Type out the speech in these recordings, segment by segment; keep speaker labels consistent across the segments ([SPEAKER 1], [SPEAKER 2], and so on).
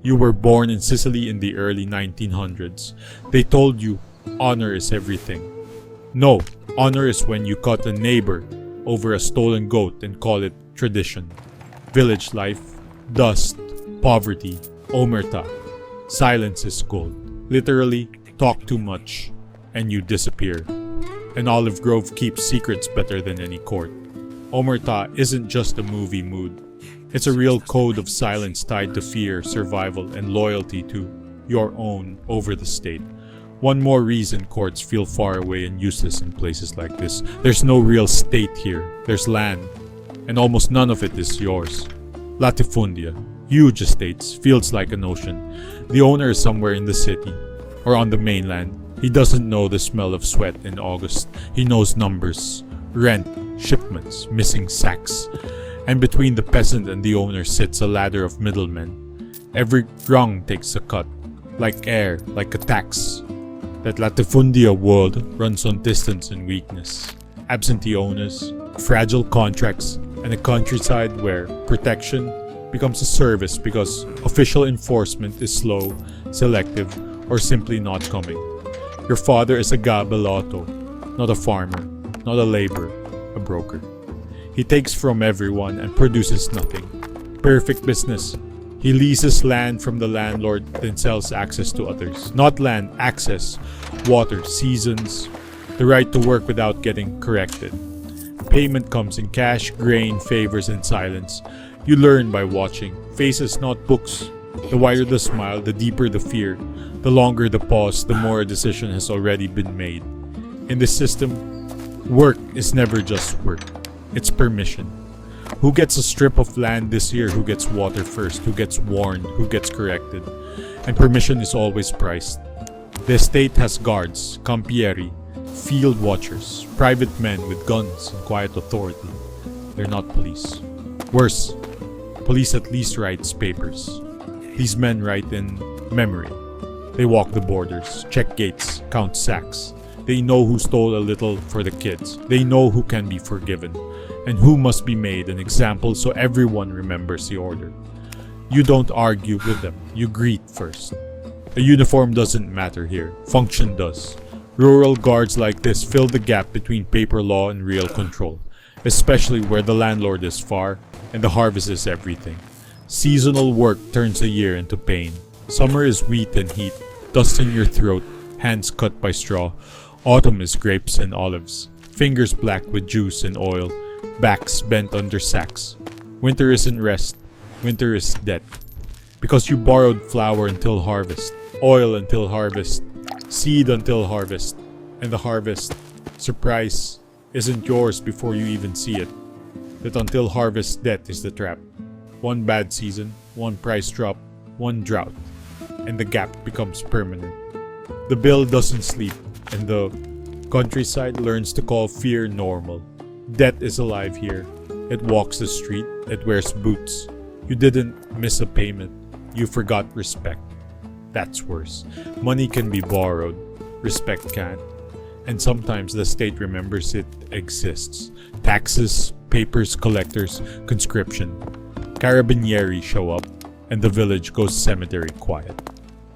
[SPEAKER 1] You were born in Sicily in the early 1900s. They told you honor is everything. No, honor is when you cut a neighbor over a stolen goat and call it tradition. Village life, dust, poverty, omertà. Silence is gold. Literally, talk too much and you disappear. And Olive Grove keeps secrets better than any court. Omertà isn't just a movie mood. It's a real code of silence tied to fear, survival, and loyalty to your own over the state. One more reason courts feel far away and useless in places like this. There's no real state here. There's land, and almost none of it is yours. Latifundia, huge estates, feels like an ocean. The owner is somewhere in the city, or on the mainland. He doesn't know the smell of sweat in August. He knows numbers, rent, shipments, missing sacks. And between the peasant and the owner sits a ladder of middlemen. Every rung takes a cut, like air, like a tax. That latifundia world runs on distance and weakness. Absentee owners, fragile contracts, and a countryside where protection becomes a service because official enforcement is slow, selective, or simply not coming. Your father is a gabellotto, not a farmer, not a laborer, a broker. He takes from everyone and produces nothing. Perfect business. He leases land from the landlord, then sells access to others. Not land, access, water, seasons, the right to work without getting corrected. Payment comes in cash, grain, favors, and silence. You learn by watching. Faces, not books. The wider the smile, the deeper the fear. The longer the pause, the more a decision has already been made. In this system, work is never just work. It's permission. Who gets a strip of land this year? Who gets water first? Who gets warned? Who gets corrected? And permission is always priced. The estate has guards, campieri, field watchers, private men with guns and quiet authority. They're not police. Worse, police at least writes papers. These men write in memory. They walk the borders, check gates, count sacks. They know who stole a little for the kids. They know who can be forgiven and who must be made an example so everyone remembers the order. You don't argue with them, you greet first. A uniform doesn't matter here, function does. Rural guards like this fill the gap between paper law and real control, especially where the landlord is far and the harvest is everything. Seasonal work turns a year into pain. Summer is wheat and heat, dust in your throat, hands cut by straw. Autumn is grapes and olives, fingers black with juice and oil, backs bent under sacks. Winter isn't rest, winter is debt. Because you borrowed flour until harvest, oil until harvest, seed until harvest, and the harvest, surprise, isn't yours before you even see it. That until harvest debt is the trap. One bad season, one price drop, one drought, and the gap becomes permanent. The bill doesn't sleep, and the countryside learns to call fear normal. Debt is alive here. It walks the street, it wears boots. You didn't miss a payment, you forgot respect. That's worse. Money can be borrowed, respect can't. And sometimes the state remembers it exists. Taxes, papers, collectors, conscription. Carabinieri show up, and the village goes cemetery quiet.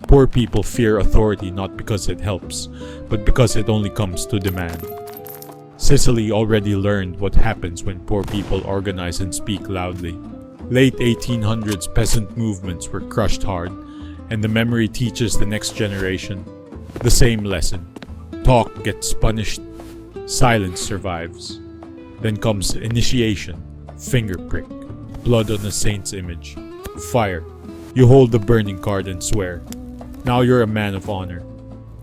[SPEAKER 1] Poor people fear authority not because it helps, but because it only comes to demand. Sicily already learned what happens when poor people organize and speak loudly. Late 1800s peasant movements were crushed hard, and the memory teaches the next generation the same lesson. Talk gets punished, silence survives. Then comes initiation, finger prick, blood on a saint's image, fire. You hold the burning card and swear. Now you're a man of honor,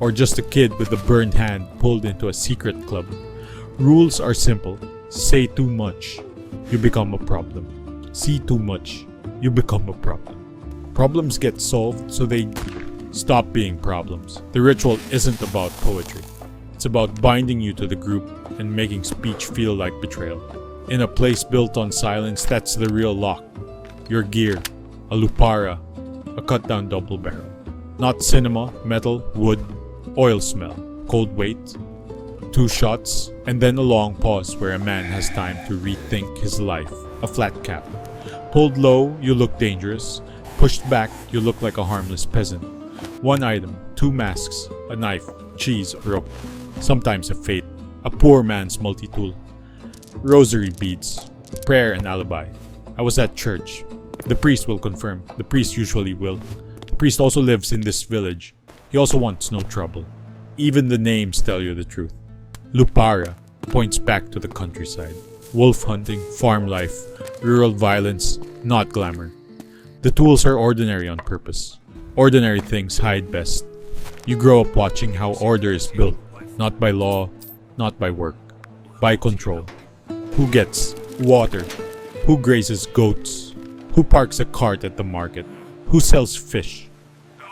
[SPEAKER 1] or just a kid with a burned hand pulled into a secret club. Rules are simple. Say too much, you become a problem. See too much, you become a problem. Problems get solved so they stop being problems. The ritual isn't about poetry. It's about binding you to the group and making speech feel like betrayal. In a place built on silence, that's the real lock. Your gear, a lupara, a cut-down double barrel. Not cinema, metal, wood, oil smell, cold weight, 2 shots, and then a long pause where a man has time to rethink his life. A flat cap. Pulled low, you look dangerous. Pushed back, you look like a harmless peasant. One item, 2 masks, a knife, cheese, rope. Sometimes a fate, a poor man's multi-tool. Rosary beads, prayer and alibi. I was at church. The priest will confirm. The priest usually will. The priest also lives in this village. He also wants no trouble. Even the names tell you the truth. Lupara points back to the countryside. Wolf hunting, farm life, rural violence, not glamour. The tools are ordinary on purpose. Ordinary things hide best. You grow up watching how order is built, not by law, not by work, by control. Who gets water? Who grazes goats? Who parks a cart at the market? Who sells fish?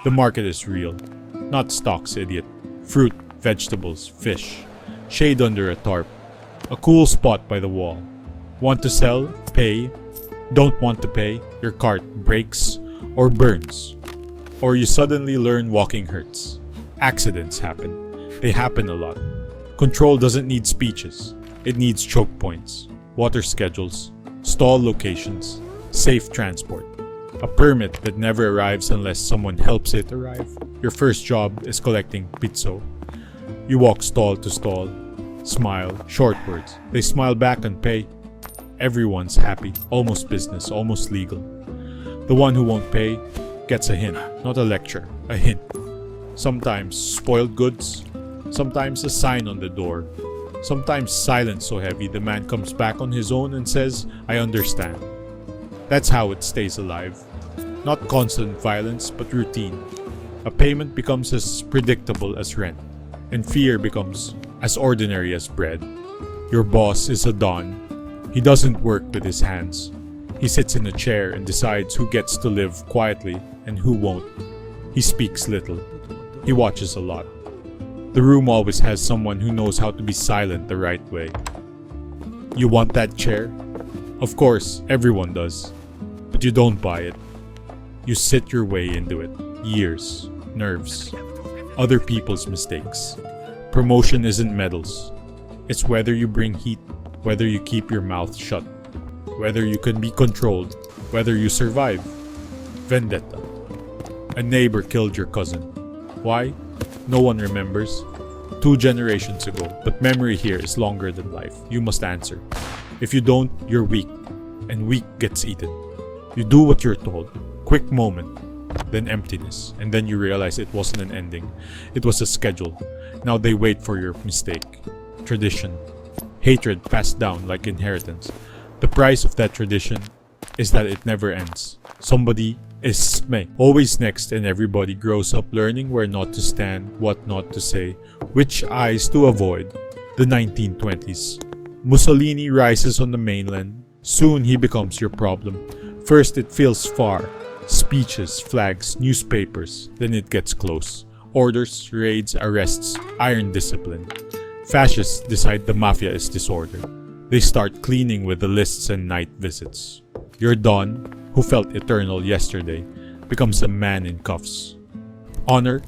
[SPEAKER 1] The market is real, not stocks, idiot. Fruit, vegetables, fish. Shade under a tarp. A cool spot by the wall. Want to sell? Pay. Don't want to pay? Your cart breaks or burns. Or you suddenly learn walking hurts. Accidents happen. They happen a lot. Control doesn't need speeches. It needs choke points, water schedules, stall locations, safe transport. A permit that never arrives unless someone helps it arrive. Your first job is collecting pizzo. You walk stall to stall, smile, short words. They smile back and pay. Everyone's happy, almost business, almost legal. The one who won't pay gets a hint, not a lecture, a hint. Sometimes spoiled goods, sometimes a sign on the door, sometimes silence so heavy the man comes back on his own and says, I understand. That's how it stays alive. Not constant violence, but routine. A payment becomes as predictable as rent, and fear becomes as ordinary as bread. Your boss is a don. He doesn't work with his hands. He sits in a chair and decides who gets to live quietly and who won't. He speaks little. He watches a lot. The room always has someone who knows how to be silent the right way. You want that chair? Of course, everyone does. But you don't buy it. You sit your way into it. Years. Nerves. Other people's mistakes. Promotion isn't medals. It's whether you bring heat, whether you keep your mouth shut, whether you can be controlled, whether you survive. Vendetta. A neighbor killed your cousin. Why? No one remembers. 2 generations ago, but memory here is longer than life. You must answer. If you don't, you're weak, and weak gets eaten. You do what you're told. Quick moment, then emptiness, and then you realize it wasn't an ending. It was a schedule. Now they wait for your mistake. Tradition. Hatred passed down like inheritance. The price of that tradition is that it never ends. Somebody is always next, and everybody grows up learning where not to stand, what not to say, which eyes to avoid. The 1920s. Mussolini rises on the mainland. Soon he becomes your problem. First it feels far. Speeches, flags, newspapers. Then it gets close. Orders, raids, arrests, iron discipline. Fascists decide the mafia is disorder. They start cleaning with the lists and night visits. Your Don, who felt eternal yesterday, becomes a man in cuffs. Honor?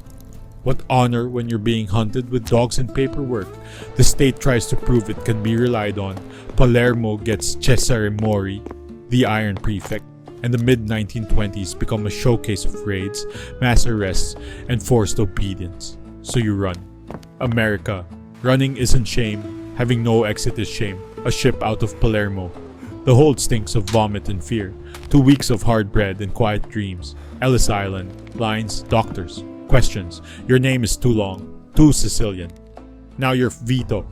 [SPEAKER 1] What honor when you're being hunted with dogs and paperwork? The state tries to prove it can be relied on. Palermo gets Cesare Mori, the Iron Prefect, and the mid-1920s become a showcase of raids, mass arrests, and forced obedience. So you run. America. Running isn't shame. Having no exit is shame. A ship out of Palermo. The hold stinks of vomit and fear. 2 weeks of hard bread and quiet dreams. Ellis Island. Lines. Doctors. Questions. Your name is too long. Too Sicilian. Now you're Vito.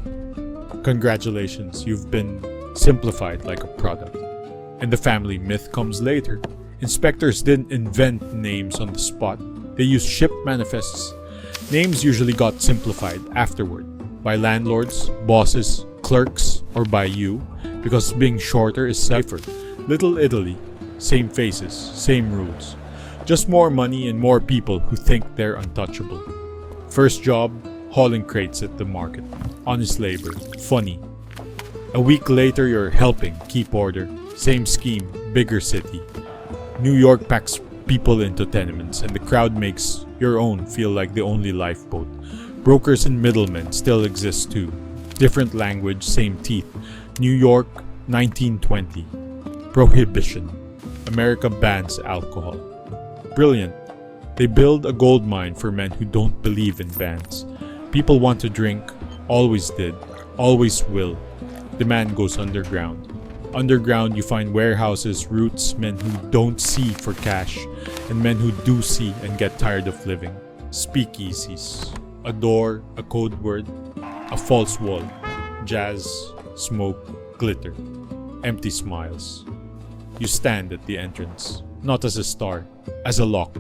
[SPEAKER 1] Congratulations. You've been simplified like a product. And the family myth comes later. Inspectors didn't invent names on the spot. They used ship manifests. Names usually got simplified afterward. By landlords, bosses, clerks, or by you, because being shorter is safer. Little Italy, same faces, same rules. Just more money and more people who think they're untouchable. First job, hauling crates at the market. Honest labor, funny. A week later you're helping keep order. Same scheme, bigger city. New York packs people into tenements and the crowd makes your own feel like the only lifeboat. Brokers and middlemen still exist too. Different language, same teeth. New York, 1920. Prohibition. America bans alcohol. brilliant. They build a gold mine for men who don't believe in bans. People want to drink, always did, always will. Demand goes underground. Underground you find warehouses, roots, men who don't see for cash, and men who do see and get tired of living. Speakeasies. A door, a code word, a false wall. Jazz, smoke, glitter. Empty smiles. You stand at the entrance, not as a star, as a lock.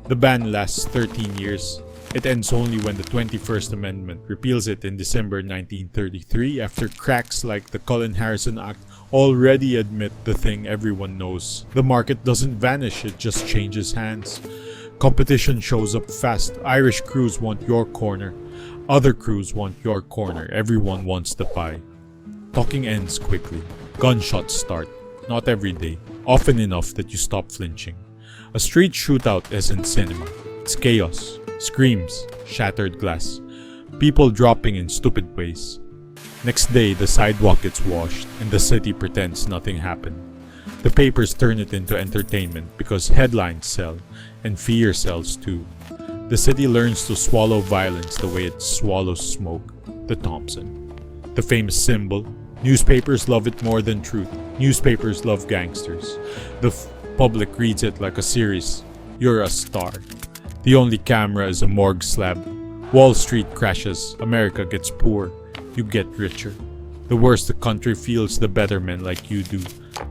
[SPEAKER 1] The ban lasts 13 years. It ends only when the 21st Amendment repeals it in December 1933 after cracks like the Cullen-Harrison Act already admit the thing everyone knows. The market doesn't vanish, it just changes hands. Competition shows up fast. Irish crews want your corner. Other crews want your corner. Everyone wants the pie. Talking ends quickly. Gunshots start. Not every day. Often enough that you stop flinching. A street shootout isn't cinema. It's chaos. Screams. Shattered glass. People dropping in stupid ways. Next day, the sidewalk gets washed and the city pretends nothing happened. The papers turn it into entertainment because headlines sell and fear sells too. The city learns to swallow violence the way it swallows smoke. The Thompson. The famous symbol. Newspapers love it more than truth. Newspapers love gangsters. The public reads it like a series. You're a star. The only camera is a morgue slab. Wall Street crashes. America gets poor. You get richer. The worse the country feels, the better men like you do.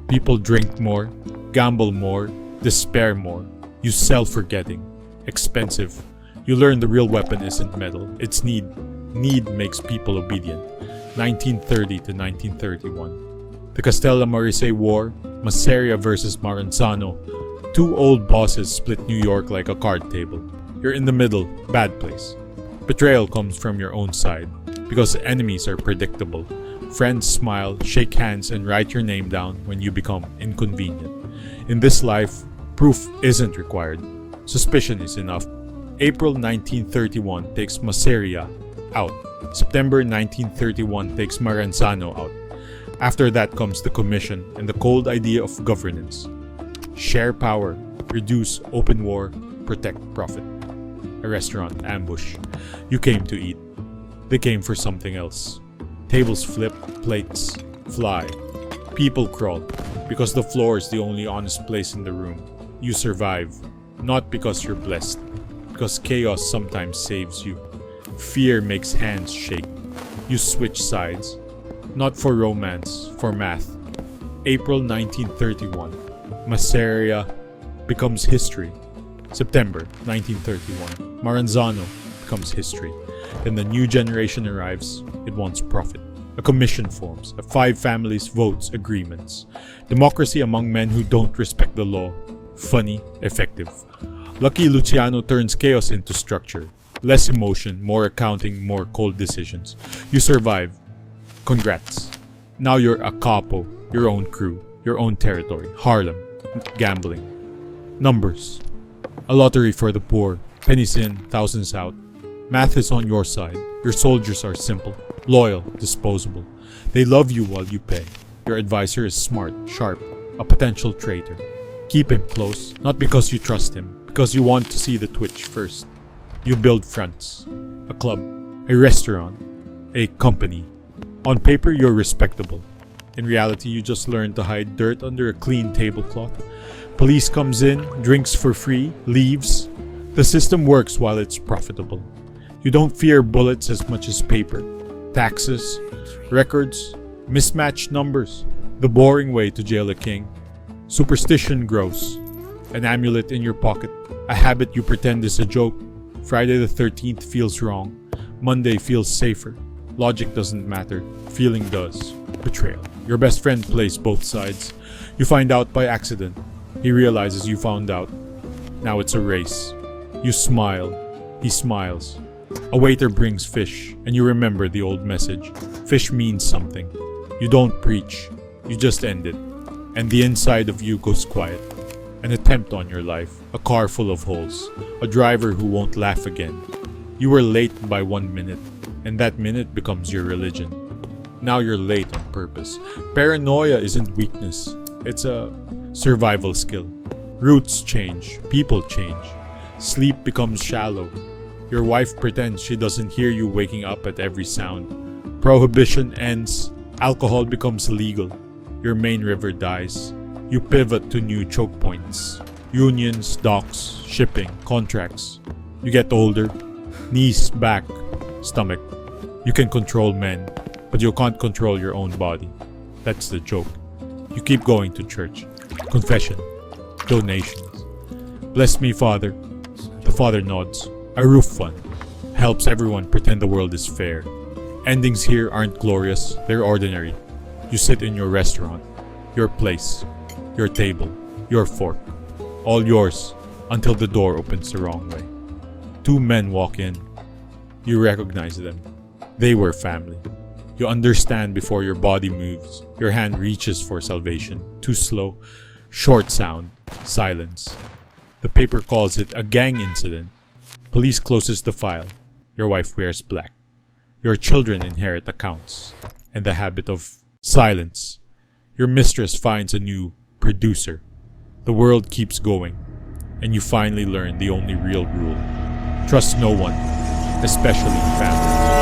[SPEAKER 1] People drink more, gamble more, despair more. You sell forgetting. Expensive. You learn the real weapon isn't metal, it's need. Need makes people obedient. 1930 to 1931. The Castellamarese War, Masseria versus Maranzano. Two old bosses split New York like a card table. You're in the middle, bad place. Betrayal comes from your own side, because enemies are predictable. Friends smile, shake hands, and write your name down when you become inconvenient. In this life, proof isn't required. Suspicion is enough. April 1931 takes Masseria out. September 1931 takes Maranzano out. After that comes the commission and the cold idea of governance. Share power, reduce open war, protect profit. A restaurant ambush. You came to eat. They came for something else. Tables flip, plates fly. People crawl, because the floor is the only honest place in the room. You survive, not because you're blessed, because chaos sometimes saves you. Fear makes hands shake. You switch sides, not for romance, for math. April 1931, Masseria becomes history. September 1931, Maranzano becomes history. Then the new generation arrives. It wants profit. A commission forms. 5 families, votes, agreements. Democracy among men who don't respect the law. Funny, effective. Lucky Luciano turns chaos into structure. Less emotion, more accounting, more cold decisions. You survive. Congrats. Now you're a capo, your own crew, your own territory. Harlem. Gambling. Numbers. A lottery for the poor. Pennies in, thousands out. Math is on your side. Your soldiers are simple, loyal, disposable. They love you while you pay. Your advisor is smart, sharp, a potential traitor. Keep him close, not because you trust him, because you want to see the twitch first. You build fronts. A club, a restaurant, a company. On paper, you're respectable. In reality, you just learn to hide dirt under a clean tablecloth. Police comes in, drinks for free, leaves. The system works while it's profitable. You don't fear bullets as much as paper. Taxes, records, mismatched numbers. The boring way to jail a king. Superstition grows. An amulet in your pocket. A habit you pretend is a joke. Friday the 13th feels wrong. Monday feels safer. Logic doesn't matter. Feeling does. Betrayal. Your best friend plays both sides. You find out by accident. He realizes you found out. Now it's a race. You smile. He smiles. A waiter brings fish, and you remember the old message. Fish means something. You don't preach. You just end it. And the inside of you goes quiet. An attempt on your life. A car full of holes. A driver who won't laugh again. You were late by 1 minute, and that minute becomes your religion. Now you're late on purpose. Paranoia isn't weakness. It's a survival skill. Roots change, people change. Sleep becomes shallow. Your wife pretends she doesn't hear you waking up at every sound. Prohibition ends, alcohol becomes legal. Your main river dies. You pivot to new choke points. Unions, docks, shipping, contracts. You get older. Knees, back, stomach. You can control men, but you can't control your own body. That's the joke. You keep going to church. Confession. Donations. Bless me, Father. The father nods. A roof fund. Helps everyone pretend the world is fair. Endings here aren't glorious, they're ordinary. You sit in your restaurant. Your place. Your table. Your fork. All yours until the door opens the wrong way. Two men walk in. You recognize them. They were family. You understand before your body moves. Your hand reaches for salvation. Too slow. Short sound. Silence. The paper calls it a gang incident. Police closes the file. Your wife wears black. Your children inherit accounts and the habit of silence. Your mistress finds a new producer. The world keeps going, and you finally learn the only real rule. Trust no one, especially family.